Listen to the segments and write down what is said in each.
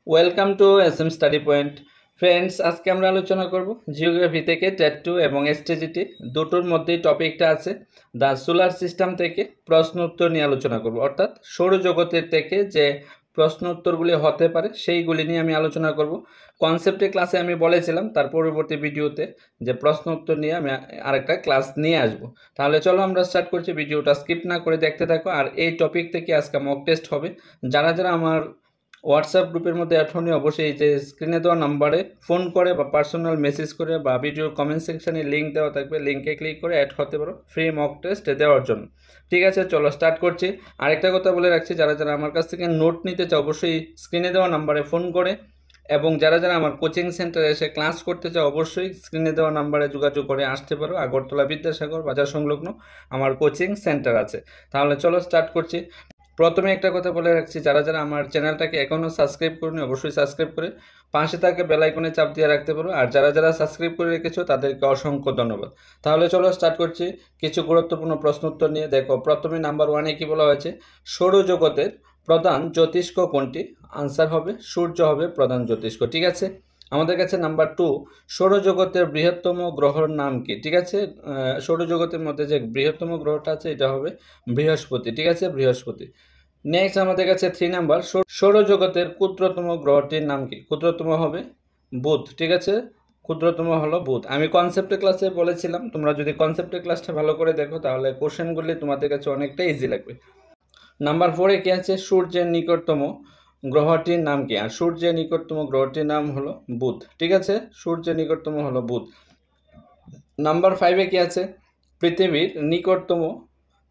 Welcome to SM study point. Friends, আজকে আমরা আলোচনা করব জিওগ্রাফি থেকে টেট 2 এবং এসটিজিটি দুটোর মধ্যেই টপিকটা আছে দ্য সোলার সিস্টেম থেকে প্রশ্ন উত্তর নিয়ে আলোচনা করব, অর্থাৎ সৌরজগতের থেকে যে প্রশ্ন উত্তরগুলি হতে পারে সেইগুলি নিয়ে আমি আলোচনা করব। কনসেপ্টে ক্লাসে আমি বলেছিলাম তার পরবর্তী ভিডিওতে যে প্রশ্ন উত্তর নিয়ে আমি আরেকটা ক্লাস নিয়ে আসব। তাহলে চলো আমরা স্টার্ট করছি, ভিডিওটা স্কিপ না করে দেখতে থাকো। আর এই টপিক থেকে আজকে মক টেস্ট হবে। যারা যারা আমার হোয়াটসঅ্যাপ গ্রুপের মধ্যে অ্যাড হন অবশ্যই এই যে স্ক্রিনে দেওয়া নাম্বারে ফোন করে বা পার্সোনাল মেসেজ করে বা ভিডিওর কমেন্ট সেকশানে লিঙ্ক দেওয়া থাকবে, লিঙ্কে ক্লিক করে অ্যাড হতে পারো ফ্রি মক টেস্ট দেওয়ার জন্য। ঠিক আছে, চলো স্টার্ট করছি। আরেকটা কথা বলে রাখছি, যারা যারা আমার কাছ থেকে নোট নিতে চাও অবশ্যই স্ক্রিনে দেওয়া নাম্বারে ফোন করে, এবং যারা যারা আমার কোচিং সেন্টারে এসে ক্লাস করতে চাও অবশ্যই স্ক্রিনে দেওয়া নাম্বারে যোগাযোগ করে আসতে পারো। আগরতলা বিদ্যাসাগর বাজার সংলগ্ন আমার কোচিং সেন্টার আছে। তাহলে চলো স্টার্ট করছি। প্রথমে একটা কথা বলে রাখছি, যারা যারা আমার চ্যানেলটাকে এখনও সাবস্ক্রাইব করুন অবশ্যই সাবস্ক্রাইব করে পাশে থাকে বেল আইকনে চাপ দিয়ে রাখতে পারো। আর যারা যারা সাবস্ক্রাইব করে রেখেছো তাদেরকে অসংখ্য ধন্যবাদ। তাহলে চলো স্টার্ট করছি কিছু গুরুত্বপূর্ণ প্রশ্ন উত্তর নিয়ে। দেখো, প্রথমে নাম্বার 1-এ কী বলা হয়েছে, সৌরজগতের প্রধান জ্যোতিষ্ক কোনটি? আনসার হবে সূর্য হবে প্রধান জ্যোতিষ্ক। ঠিক আছে, আমাদের কাছে নাম্বার 2, সৌরজগতের বৃহত্তম গ্রহর নাম কি? ঠিক আছে, সৌরজগতের মধ্যে যে বৃহত্তম গ্রহটা আছে এটা হবে বৃহস্পতি। ঠিক আছে, বৃহস্পতি। নেক্সট আমাদের কাছে 3 নাম্বার, সৌরজগতের ক্ষুদ্রতম গ্রহটির নাম কি? ক্ষুদ্রতম হবে বুধ। ঠিক আছে, ক্ষুদ্রতম হলো বুধ। আমি কনসেপ্টের ক্লাসে বলেছিলাম, তোমরা যদি কনসেপ্টের ক্লাসটা ভালো করে দেখো তাহলে কোশ্চেনগুলি তোমাদের কাছে অনেকটা ইজি লাগবে। নাম্বার 4-এ কি আছে, সূর্যের নিকটতম গ্রহটির নাম কি? আর সূর্যের নিকটতম গ্রহটির নাম হলো বুধ। ঠিক আছে, সূর্যের নিকটতম হলো বুধ। নাম্বার 5-এ কি আছে, পৃথিবীর নিকটতম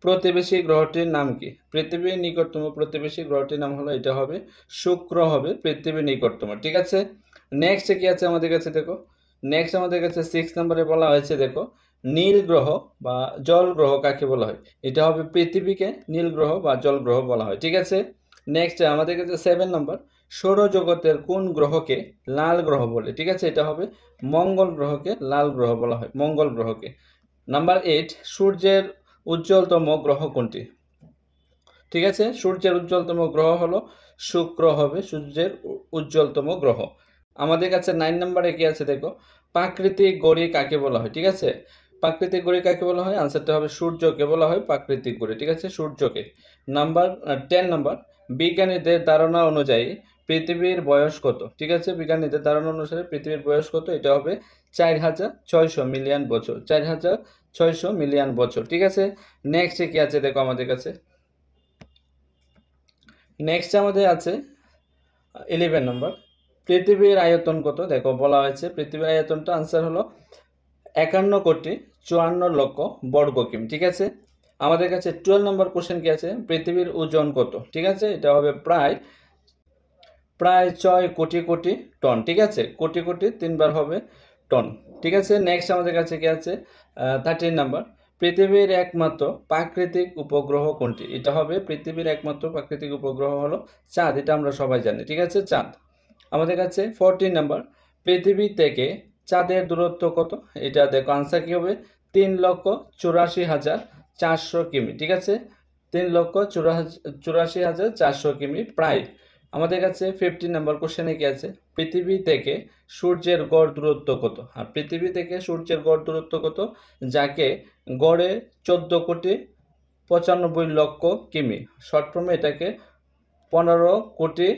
প্রতিবেশী গ্রহটির নাম কি? পৃথিবীর নিকটতম প্রতিবেশী গ্রহটির নাম হলো, এটা হবে শুক্র হবে পৃথিবীর নিকটতম। ঠিক আছে, নেক্সট কি আছে আমাদের কাছে দেখো, নেক্সট আমাদের কাছে 6 নম্বরে বলা হয়েছে, দেখো নীল গ্রহ বা জল গ্রহ কাকে বলা হয়? এটা হবে পৃথিবীকে নীল গ্রহ বা জল গ্রহ বলা হয়। ঠিক আছে, নেক্সট আমাদের কাছে 7 নম্বর, সৌরজগতের কোন গ্রহকে লাল গ্রহ বলে? ঠিক আছে, এটা হবে মঙ্গল গ্রহকে লাল গ্রহ বলা হয়, মঙ্গল গ্রহকে। নাম্বার 8, সূর্যের উজ্জ্বলতম গ্রহ কোনটি? ঠিক আছে, সূর্যের উজ্জ্বলতম গ্রহ হলো শুক্র হবে সূর্যের উজ্জ্বলতম গ্রহ। আমাদের কাছে 9 নম্বরে কি আছে দেখো, প্রাকৃতিক ঘড়ি কাকে বলা হয়? ঠিক আছে, প্রাকৃতিক ঘড়ি কাকে বলা হয়? আনসারটা হবে সূর্যকে বলা হয় প্রাকৃতিক ঘড়ি। ঠিক আছে, সূর্যকে। নাম্বার 10 নম্বর, বিজ্ঞানীদের ধারণা অনুযায়ী পৃথিবীর বয়স কত? ঠিক আছে, বিজ্ঞানীদের ধারণা অনুসারে পৃথিবীর বয়স কত? এটা হবে 4,600 মিলিয়ন বছর, 4,600 মিলিয়ন বছর। ঠিক আছে, নেক্সট কি আছে দেখো আমাদের কাছে, নেক্সট আমাদের আছে 11 নম্বর, পৃথিবীর আয়তন কত? দেখো বলা হয়েছে পৃথিবীর আয়তনটা, আনসার হলো 51,54,00,000 বর্গ কিমি। ঠিক আছে, আমাদের কাছে 12 নম্বর কোশ্চেন কি আছে, পৃথিবীর ওজন কত? ঠিক আছে, এটা হবে প্রায় 6 কোটি কোটি টন। ঠিক আছে, কোটি কোটি 3 বার হবে টন। ঠিক আছে, নেক্সট আমাদের কাছে কি আছে 13 নাম্বার, পৃথিবীর একমাত্র প্রাকৃতিক উপগ্রহ কোনটি? এটা হবে পৃথিবীর একমাত্র প্রাকৃতিক উপগ্রহ হলো চাঁদ, এটা আমরা সবাই জানি। ঠিক আছে, চাঁদ। আমাদের কাছে 14 নাম্বার, পৃথিবী থেকে চাঁদের দূরত্ব কত? এটা দেখো আনসার কি হবে, 3,84,400 কিমি। ঠিক আছে, 3,84,400 কিমি প্রায়। আমাদের কাছে 15 নম্বর কোশ্চেনে কি আছে, পৃথিবী থেকে সূর্যের গড় দূরত্ব কত? আর পৃথিবী থেকে সূর্যের গড় দূরত্ব কত, যাকে গড়ে 14,95,00,000 কিমি, শর্ট ফর্মে এটাকে 15 কোটি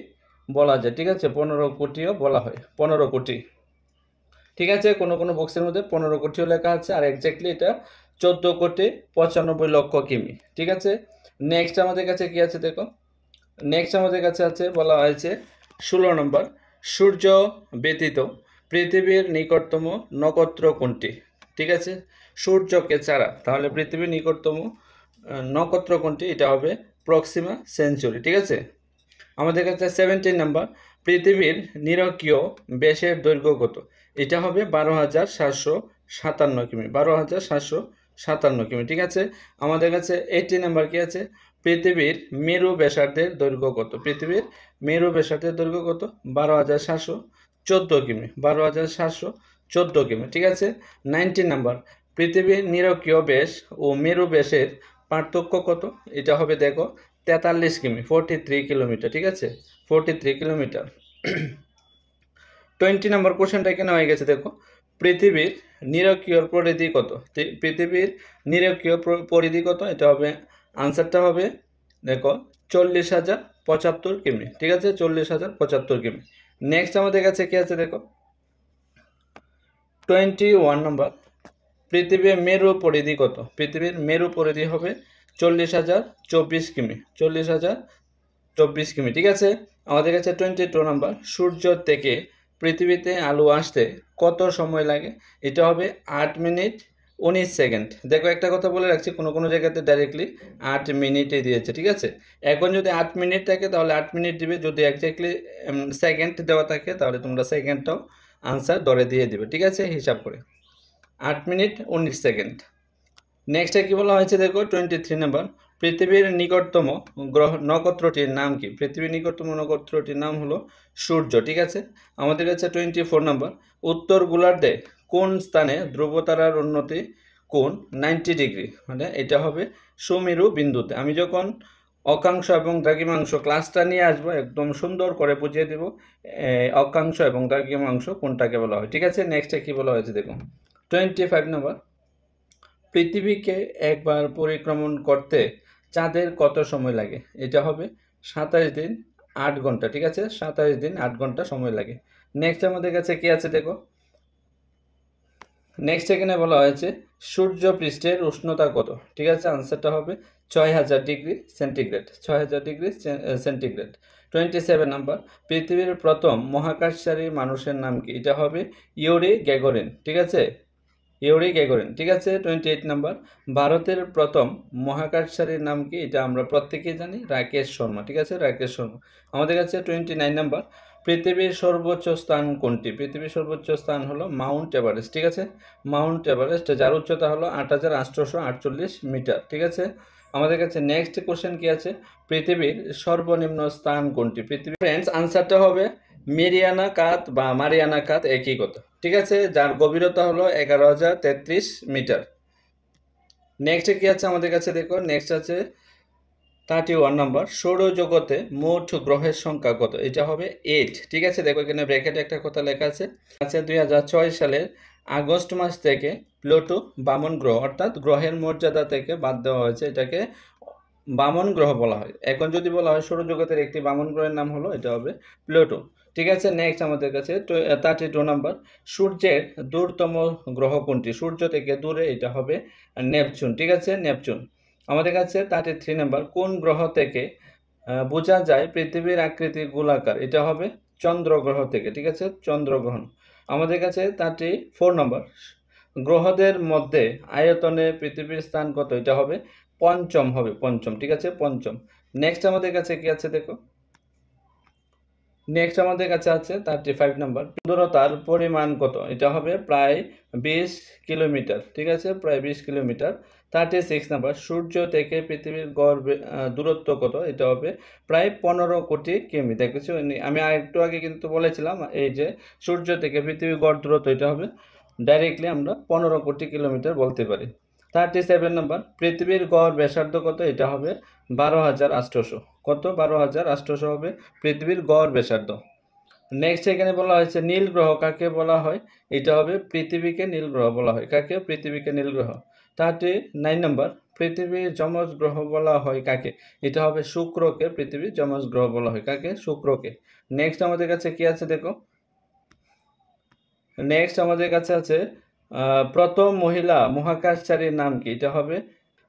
বলা যায়। ঠিক আছে, 15 কোটিও বলা হয়, 15 কোটি। ঠিক আছে, কোনো কোনো বক্সের মধ্যে 15 কোটিও লেখা আছে, আর এক্স্যাক্টলি এটা 14,95,00,000 কিমি। ঠিক আছে, নেক্সট আমাদের কাছে কি আছে দেখো, নেক্সট আমাদের কাছে আছে বলা হয়েছে 16 নম্বর, সূর্য ব্যতীত পৃথিবীর নিকটতম নক্ষত্র কোনটি? ঠিক আছে, সূর্যকে ছাড়া তাহলে পৃথিবীর নিকটতম নক্ষত্র কোনটি? এটা হবে প্রক্সিমা সেঞ্চুরি। ঠিক আছে, আমাদের কাছে 17 নাম্বার, পৃথিবীর নিরক্ষীয় ব্যাসের দৈর্ঘ্য কত? এটা হবে 12,757 কিমি, 12,757 কিমি। ঠিক আছে, আমাদের কাছে 18 নাম্বার কি আছে, পৃথিবীর মেরু ব্যাসার্ধের দৈর্ঘ্য কত? পৃথিবীর মেরু ব্যাসার্ধের দৈর্ঘ্য কত? 12,714 কিমি, 12,714 কিমি। ঠিক আছে, 19 নাম্বার, পৃথিবীর নিরক্ষীয় ব্যাস ও মেরু ব্যাসের পার্থক্য কত? এটা হবে দেখো 43 কিমি, 43 কিলোমিটার। ঠিক আছে, 43 কিলোমিটার। 20 নম্বর কোশ্চেনটা এখানে হয়ে গেছে। দেখো, পৃথিবীর নিরক্ষীয় পরিধি কত? পৃথিবীর নিরক্ষীয় পরিধি কত? এটা হবে, আনসারটা হবে দেখো 40,075 কিমি। ঠিক আছে, 40,075 কিমি। নেক্সট আমাদের কাছে কি আছে দেখো, 21 নম্বর, পৃথিবীর মেরু পরিধি কত? পৃথিবীর মেরু পরিধি হবে 40,024 কিমি। 40,024 কিমি। ঠিক আছে, আমাদের কাছে 22 নম্বর, সূর্য থেকে পৃথিবীতে আলো আসতে কত সময় লাগে? এটা হবে 8 মিনিট 19 সেকেন্ড। দেখো, একটা কথা বলে রাখছি, কোনো কোনো জায়গাতে ডাইরেক্টলি 8 মিনিটে দিয়েছে। ঠিক আছে, এখন যদি 8 মিনিট থাকে তাহলে 8 মিনিট দিবে, যদি একজাক্টলি সেকেন্ড দেওয়া থাকে তাহলে তোমরা সেকেন্ডটাও আনসার ধরে দিয়ে দিবে। ঠিক আছে, হিসাব করে 8 মিনিট 19 সেকেন্ড। নেক্সটে কি বলা হয়েছে দেখো, 23 নম্বর, পৃথিবীর নিকটতম নক্ষত্রটির নাম কি? পৃথিবীর নিকটতম নক্ষত্রটির নাম হলো সূর্য। ঠিক আছে, আমাদের কাছে 24 নম্বর, উত্তর গোলার্ধে কোন স্থানে ধ্রুবতারার উন্নতি কোণ 90 ডিগ্রি? মানে এটা হবে সুমেরু বিন্দুতে। আমি যখন অক্ষাংশ এবং দ্রাঘিমাংশ ক্লাসটা নিয়ে আসবো, একদম সুন্দর করে বুঝিয়ে দেব অক্ষাংশ এবং দ্রাঘিমাংশ কোনটাকে বলা হয়। ঠিক আছে, নেক্সটে কি বলা হয়েছে দেখো, 25 নম্বর, পৃথিবীকে একবার পরিক্রমণ করতে চাঁদের কত সময় লাগে? এটা হবে 27 দিন 8 ঘন্টা। ঠিক আছে, 27 দিন 8 ঘন্টা সময় লাগে। নেক্সট আমাদের কাছে কি আছে দেখো, নেক্সট এখানে বলা হয়েছে সূর্য পৃষ্ঠের উষ্ণতা কত? ঠিক আছে, আনসারটা হবে 6000 degree centigrade. 6000 degree centigrade. 27 number, পৃথিবীর প্রথম মহাকাশচারী মানুষের নাম কি? এটা হবে ইউরি গ্যাগরিন। ঠিক আছে, ইউরি গ্যাগরিন। ঠিক আছে, 28 নাম্বার, ভারতের প্রথম মহাকাশচারীর নাম কি? এটা আমরা প্রত্যেকেই জানি, রাকেশ শর্মা। ঠিক আছে, রাকেশ শর্মা। আমাদের কাছে 29 নাম্বার, পৃথিবীর সর্বোচ্চ স্থান কোনটি? পৃথিবীর সর্বোচ্চ স্থান হলো মাউন্ট এভারেস্ট। ঠিক আছে, মাউন্ট এভারেস্ট, যার উচ্চতা হলো 8,848 মিটার। ঠিক আছে, আমাদের কাছে নেক্সট কোশ্চেন কি আছে, পৃথিবীর সর্বনিম্ন স্থান কোনটি? পৃথিবীর ফ্রেন্ডস আনসারটা হবে মেরিয়ানা কাত বা মারিয়ানা কাত, একই কথা। ঠিক আছে, যার গভীরতা হলো 11,033 মিটার। নেক্সট কি আছে আমাদের কাছে দেখো, নেক্সট আছে 31 নম্বর, সৌরজগতে মোট গ্রহের সংখ্যা কত? এটা হবে 8। ঠিক আছে, দেখো এখানে ব্র্যাকেটে একটা কথা লেখা আছে। 2006 সালের আগস্ট মাস থেকে প্লুটো বামন গ্রহ, অর্থাৎ গ্রহের মর্যাদা থেকে বাদ দেওয়া হয়েছে, এটাকে বামন গ্রহ বলা হয়। এখন যদি বলা হয় সৌরজগতের একটি বামন গ্রহের নাম হলো, এটা হবে প্লুটো। ঠিক আছে, নেক্সট আমাদের কাছে 32 নম্বর, সূর্যের দূরতম গ্রহ কোনটি? সূর্য থেকে দূরে, এটা হবে নেপচুন। ঠিক আছে, নেপচুন। আমাদের কাছে 33 নম্বর, কোন গ্রহ থেকে বোঝা যায় পৃথিবীর আকৃতি গোলাকার? এটা হবে চন্দ্রগ্রহ থেকে। ঠিক আছে, চন্দ্রগ্রহণ। আমাদের কাছে 34 নম্বর, গ্রহদের মধ্যে আয়তনে পৃথিবীর স্থান কত? এটা হবে পঞ্চম, হবে পঞ্চম। ঠিক আছে, পঞ্চম। নেক্সট আমাদের কাছে কি আছে দেখো, নেক্সট আমাদের কাছে আছে 35 নম্বর, দূরতার পরিমাণ কত? এটা হবে প্রায় 20 কিলোমিটার। ঠিক আছে, প্রায় 20 কিলোমিটার। 36 নম্বর, সূর্য থেকে পৃথিবীর গড় দূরত্ব কত? এটা হবে প্রায় 15 কোটি কিমি। দেখেছো, আমি একটু আগে কিন্তু বলেছিলাম এই যে সূর্য থেকে পৃথিবীর গড় দূরত্ব, এটা হবে ডাইরেক্টলি আমরা 15 কোটি কিলোমিটার বলতে পারি। 37 নম্বর, পৃথিবীর গড় ব্যাসার্ধ কত? এটা হবে 12,800। কত? 12,800 হবে পৃথিবীর গড় ব্যাসার্ধ। নেক্সট এখানে বলা হয়েছে নীল গ্রহ কাকে বলা হয়? এটা হবে পৃথিবীকে নীল গ্রহ বলা হয়। কাকে? পৃথিবীকে নীল গ্রহ। 39 নম্বর, পৃথিবীর যমজ গ্রহ বলা হয় কাকে? এটা হবে শুক্রকে পৃথিবীর যমজ গ্রহ বলা হয়। কাকে? শুক্রকে। নেক্সট আমাদের কাছে কি আছে দেখো, নেক্সট আমাদের কাছে আছে প্রথম মহিলা মহাকাশচারীর নাম কি? এটা হবে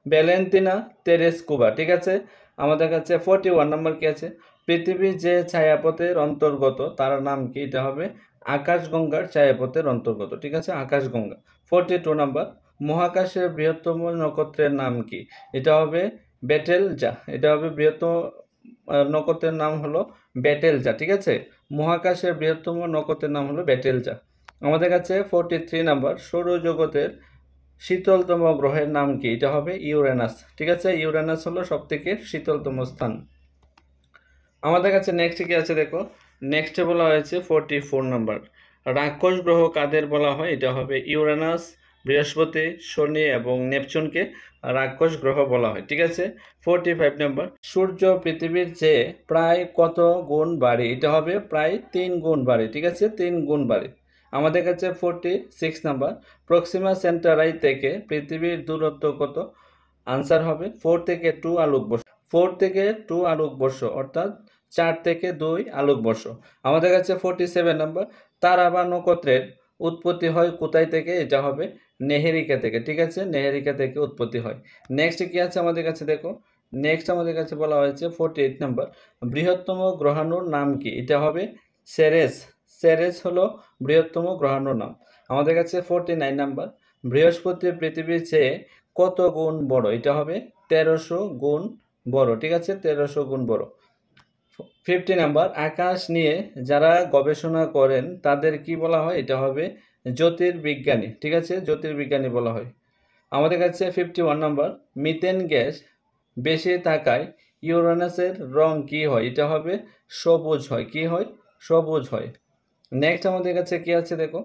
ভ্যালেন্টিনা তেরেস্কুভা। ঠিক আছে, আমাদের কাছে 41 নম্বর কি আছে, পৃথিবী যে ছায়াপথের অন্তর্গত তার নাম কি? এটা হবে আকাশগঙ্গার ছায়াপথের অন্তর্গত। ঠিক আছে, আকাশগঙ্গা। 42 নম্বর, মহাকাশের বৃহত্তম নক্ষত্রের নাম কি? এটা হবে বেটেলজা। এটা হবে বৃহত্তম নক্ষত্রের নাম হলো বেটেলজা। ঠিক আছে, মহাকাশের বৃহত্তম নক্ষত্রের নাম হলো বেটেলজা। আমাদের কাছে 43 নম্বর, সৌরজগতের শীতলতম গ্রহের নাম কি? এটা হবে ইউরেনাস। ঠিক আছে, ইউরেনাস হলো সবথেকে শীতলতম স্থান। আমাদের কাছে নেক্সট কি আছে দেখো, নেক্সটে বলা হয়েছে 44 নম্বর, রাক্ষস গ্রহ কাদের বলা হয়? এটা হবে ইউরেনাস, বৃহস্পতি, শনি এবং নেপচুনকে রাক্ষস গ্রহ বলা হয়। ঠিক আছে। 45 নম্বর, সূর্য পৃথিবীর চেয়ে প্রায় কত গুণ বাড়ে? এটা হবে প্রায় 3 গুণ বাড়ে। ঠিক আছে, 3 গুণ বাড়ে। আমাদের কাছে 46 নাম্বার, প্রক্সিমা সেন্টারাই থেকে পৃথিবীর দূরত্ব কত? আনসার হবে 4 থেকে 2 আলোকবর্ষ। 4 থেকে 2 আলোকবর্ষ অর্থাৎ 4 থেকে 2 আলোকবর্ষ। আমাদের কাছে 47 নাম্বার, তারা বা নক্ষত্রের উৎপত্তি হয় কোথায় থেকে? এটা হবে নেহেরিকা থেকে। ঠিক আছে, নেহেরিকা থেকে উৎপত্তি হয়। নেক্সট কি আছে আমাদের কাছে দেখো, নেক্সট আমাদের কাছে বলা হয়েছে 48 নাম্বার, বৃহত্তম গ্রহাণুর নাম কি? এটা হবে সেরেস। সেরেস হলো বৃহত্তম গ্রহাণুর নাম। আমাদের কাছে 49 নাম্বার, বৃহস্পতি পৃথিবীর চেয়ে কত গুণ বড়? এটা হবে 1300 গুণ বড়। ঠিক আছে, 1300 গুণ বড়। 50 নাম্বার, আকাশ নিয়ে যারা গবেষণা করেন তাদের কি বলা হয়? এটা হবে জ্যোতির্বিজ্ঞানী। ঠিক আছে, জ্যোতির্বিজ্ঞানী বলা হয়। আমাদের কাছে 51 নাম্বার, মিথেন গ্যাস বেশি থাকায় ইউরেনাসের রং কি হয়? এটা হবে সবুজ হয়। কি হয়? সবুজ হয়। নেক্সট আমাদের কাছে কি আছে দেখো,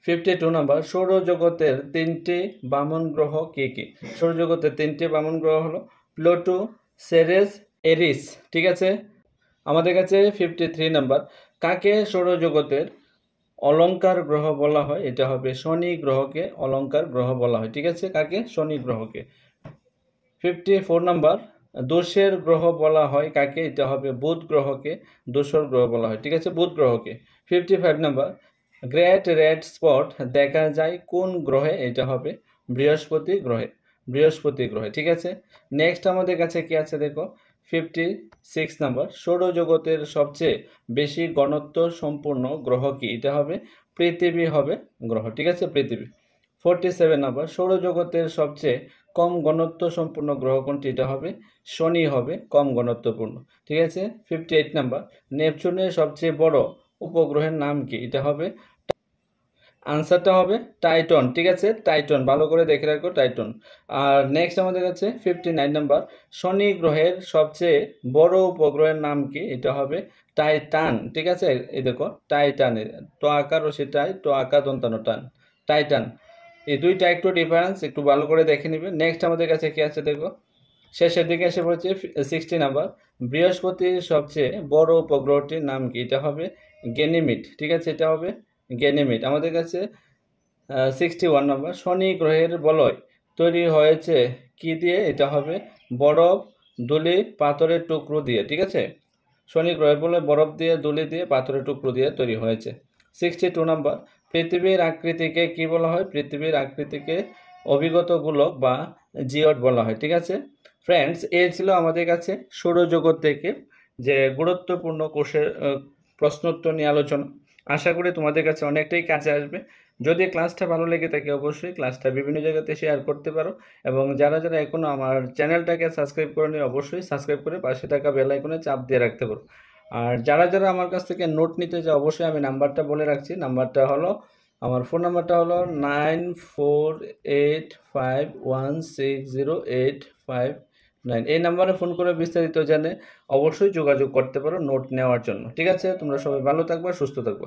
52 নাম্বার, সৌরজগতের 3টি বামন গ্রহ কি কি? সৌরজগতের 3টি বামন গ্রহ হলো প্লুটো, সেরেস, এরিস। ঠিক আছে। আমাদের কাছে 53 নাম্বার, কাকে সৌরজগতের অলঙ্কার গ্রহ বলা হয়? এটা হবে শনি গ্রহকে অলঙ্কার গ্রহ বলা হয়। ঠিক আছে, কাকে? শনি গ্রহকে। 54 নাম্বার, দোষের গ্রহ বলা হয় কাকে? এটা হবে বুধ গ্রহকে দোসর গ্রহ বলা হয়। ঠিক আছে, বুধ গ্রহকে। 55 নাম্বার, গ্রেট রেড স্পট দেখা যায় কোন গ্রহে? এটা হবে বৃহস্পতি গ্রহে। বৃহস্পতি গ্রহে। ঠিক আছে। নেক্সট আমাদের কাছে কি আছে দেখো, 56 নাম্বার, সৌরজগতের সবচেয়ে বেশি ঘনত্ব সম্পূর্ণ গ্রহ কি? এটা হবে পৃথিবী হবে গ্রহ। ঠিক আছে, পৃথিবী। 47 নাম্বার, সৌরজগতের সবচেয়ে কম ঘনত্ব সম্পূর্ণ গ্রহ কোনটি? এটা হবে শনি হবে কম ঘনত্বপূর্ণ। ঠিক আছে। 58 নাম্বার, নেপচুনের সবচেয়ে বড় উপগ্রহের নাম কি? এটা হবে, আনসারটা হবে টাইটন। ঠিক আছে, টাইটন, ভালো করে দেখে রাখো, টাইটন। আর নেক্সট আমাদের কাছে 59 নাম্বার, শনি গ্রহের সবচেয়ে বড় উপগ্রহের নাম কি? এটা হবে টাইটান। ঠিক আছে, এই দেখো টাইটান, ট আকার ও সেটাই ট আকার দন্তানো টান, টাইটান। এই দুইটা একটু ডিফারেন্স, একটু ভালো করে দেখে নিবে। নেক্সট আমাদের কাছে কি আছে দেখো, শেষের দিকে এসে পড়েছে 60 নাম্বার, বৃহস্পতির সবচেয়ে বড় উপগ্রহটির নাম কি? এটা হবে গেনিমিড। ঠিক আছে, এটা হবে গেনিমিড। আমাদের কাছে 61 নাম্বার, শনি গ্রহের বলয় তৈরি হয়েছে কি দিয়ে? এটা হবে বরফ, ধূলি, পাথরের টুকরো দিয়ে। ঠিক আছে, শনি গ্রহের বলয় বরফ দিয়ে, ধূলি দিয়ে, পাথরের টুকরো দিয়ে তৈরি হয়েছে। 62 নাম্বার, পৃথিবীর আকৃতিকে কি বলা হয়? পৃথিবীর আকৃতিকে অভিগত গোলক বা জিওড বলা হয়। ঠিক আছে ফ্রেন্ডস, এই ছিল আমাদের কাছে সৌরজগৎ থেকে যে গুরুত্বপূর্ণ কোষের প্রশ্নোত্তর নিয়ে আলোচনা। আশা করি তোমাদের কাছে অনেকটাই কাজে আসবে। যদি ক্লাসটা ভালো লেগে থাকে অবশ্যই ক্লাসটা বিভিন্ন জায়গাতে শেয়ার করতে পারো, এবং যারা যারা এখনও আমার চ্যানেলটাকে সাবস্ক্রাইব করেনি অবশ্যই সাবস্ক্রাইব করে পাশে থাকা বেল আইকনে চাপ দিয়ে রাখতে পারো। আর যারা যারা আমার কাছ থেকে নোট নিতে চাও অবশ্যই আমি নাম্বারটা বলে রাখছি। নাম্বারটা হলো, আমার ফোন নাম্বারটা হলো 9485160859। এই নাম্বারে ফোন করে বিস্তারিত জানে অবশ্যই যোগাযোগ করতে পারো নোট নেওয়ার জন্য। ঠিক আছে, তোমরা সবাই ভালো থাকবে, সুস্থ থাকবে।